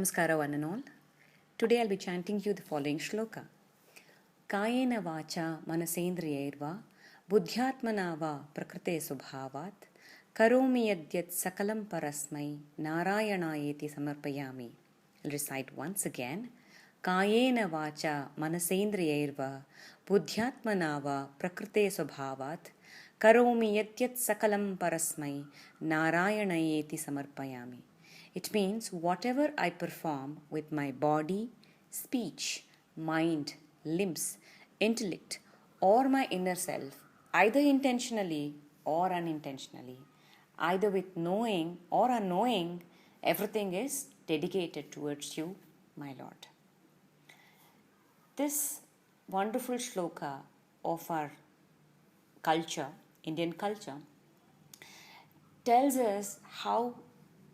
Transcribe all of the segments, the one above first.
Namaskara one and all. Today I'll be chanting you the following shloka. Kaayena Vaacaa Manase ndriyairvaa Aatmanaa Prakrteh Svabhaavaat Karomi Yad-Yat-Sakalam Parasmai Narayanaayeti Samarpayaami. I'll recite once again. Kaayena Vaacaa Manase ndriyairvaa Aatmanaa Prakrteh Svabhaavaat Karomi Yad-Yat-Sakalam Parasmai Narayanaayeti Samarpayaami. It means whatever I perform with my body, speech, mind, limbs, intellect, or my inner self, either intentionally or unintentionally, either with knowing or unknowing, everything is dedicated towards you, my Lord. This wonderful shloka of our culture, Indian culture, tells us how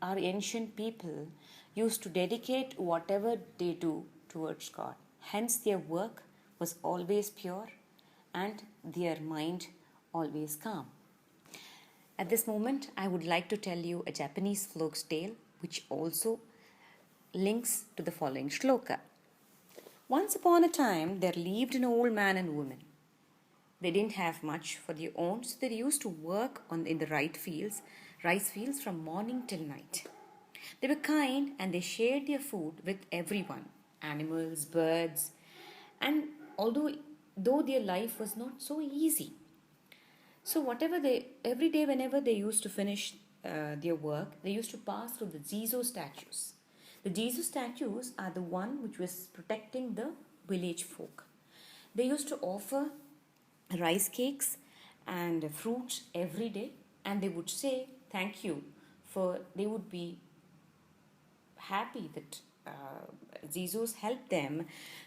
our ancient people used to dedicate whatever they do towards God. Hence, their work was always pure and their mind always calm. At this moment, I would like to tell you a Japanese folk tale which also links to the following shloka. Once upon a time, there lived an old man and woman. They didn't have much for their own, so they used to work in the rice fields from morning till night. They were kind and they shared their food with everyone, animals, birds, and although their life was not so easy. So every day whenever they used to finish their work, they used to pass through the Jizo statues. The Jizo statues are the one which was protecting the village folk. They used to offer rice cakes and fruits every day, and they would say thank you, for they would be happy that Jizos helped them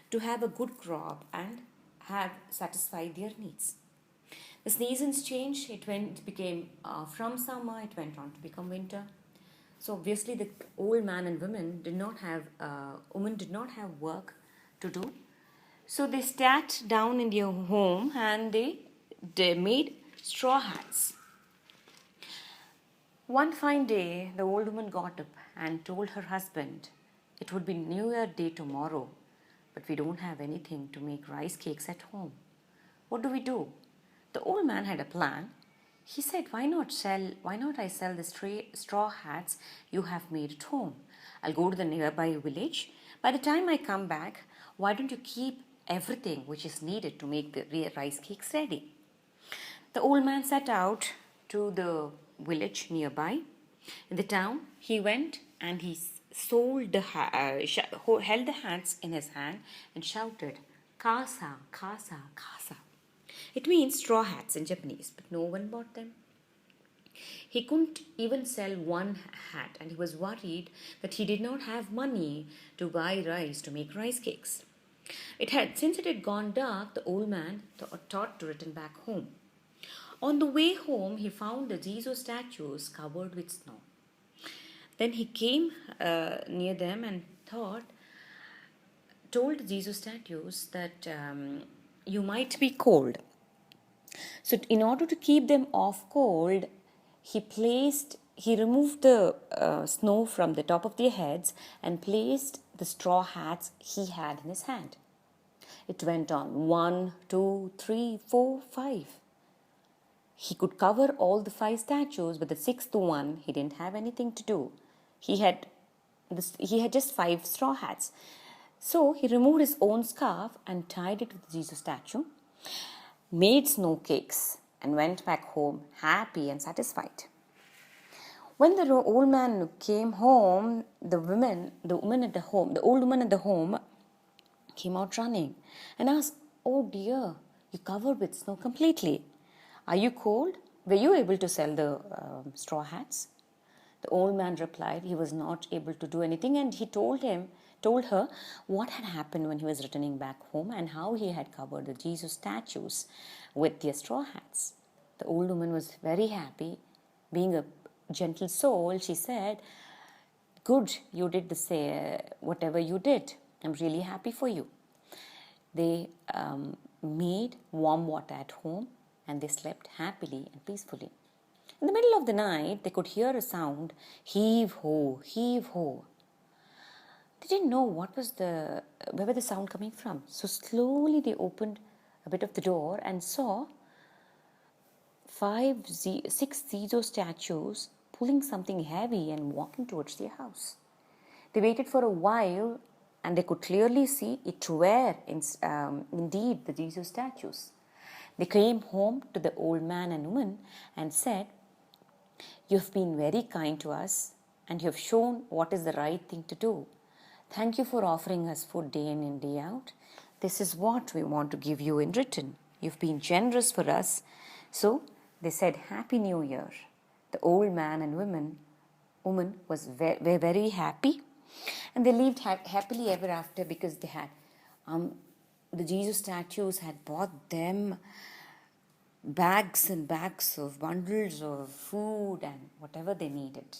to have a good crop and have satisfied their needs. The seasons changed. It became from summer, it went on to become winter. So obviously the old man and women did not have work to do. So they sat down in their home and they made straw hats. One fine day, the old woman got up and told her husband, "It would be New Year Day tomorrow, but we don't have anything to make rice cakes at home. What do we do?" The old man had a plan. He said, why not I sell the straw hats you have made at home? I'll go to the nearby village. By the time I come back, why don't you keep everything which is needed to make the rice cakes ready? The old man set out to the village nearby. In the town, he went and he held the hats in his hand and shouted, "Kasa, kasa, kasa." It means straw hats in Japanese, but no one bought them. He couldn't even sell one hat, and he was worried that he did not have money to buy rice to make rice cakes. Since it had gone dark, the old man thought to return back home. On the way home, he found the Jizo statues covered with snow. Then he came near them and told the Jizo statues that you might be cold. So in order to keep them off cold, he removed the snow from the top of their heads and placed the straw hats he had in his hand. It went on 1, 2, 3, 4, 5. He could cover all the 5 statues, but the 6th one, he didn't have anything to do. He had just 5 straw hats. So he removed his own scarf and tied it with the Jesus statue, made snow cakes, and went back home happy and satisfied. When the old man came home, the old woman at the home came out running and asked, "Oh dear, you covered with snow completely. Are you cold? Were you able to sell the straw hats?" The old man replied he was not able to do anything, and he told her what had happened when he was returning back home and how he had covered the Jesus statues with their straw hats. The old woman was very happy. Being a gentle soul, she said, "Good, you did whatever you did. I'm really happy for you." They made warm water at home and they slept happily and peacefully. In the middle of the night, they could hear a sound, "Heave ho, heave ho." They didn't know where was the sound coming from. So slowly they opened a bit of the door and saw 6 Zizo statues pulling something heavy and walking towards their house. They waited for a while and they could clearly see it were indeed the Zizo statues. They came home to the old man and woman and said, "You've been very kind to us and you have shown what is the right thing to do. Thank you for offering us food day in and day out. This is what we want to give you in return. You've been generous for us." So they said, "Happy New Year." The old man and woman were very happy, and they lived happily ever after because they had the Jesus statues had bought them bags and bags of bundles of food and whatever they needed.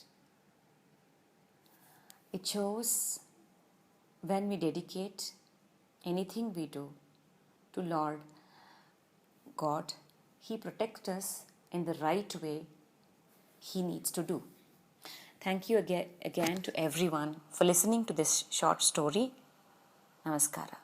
It shows when we dedicate anything we do to Lord God, He protects us in the right way He needs to do. Thank you again to everyone for listening to this short story. Namaskara.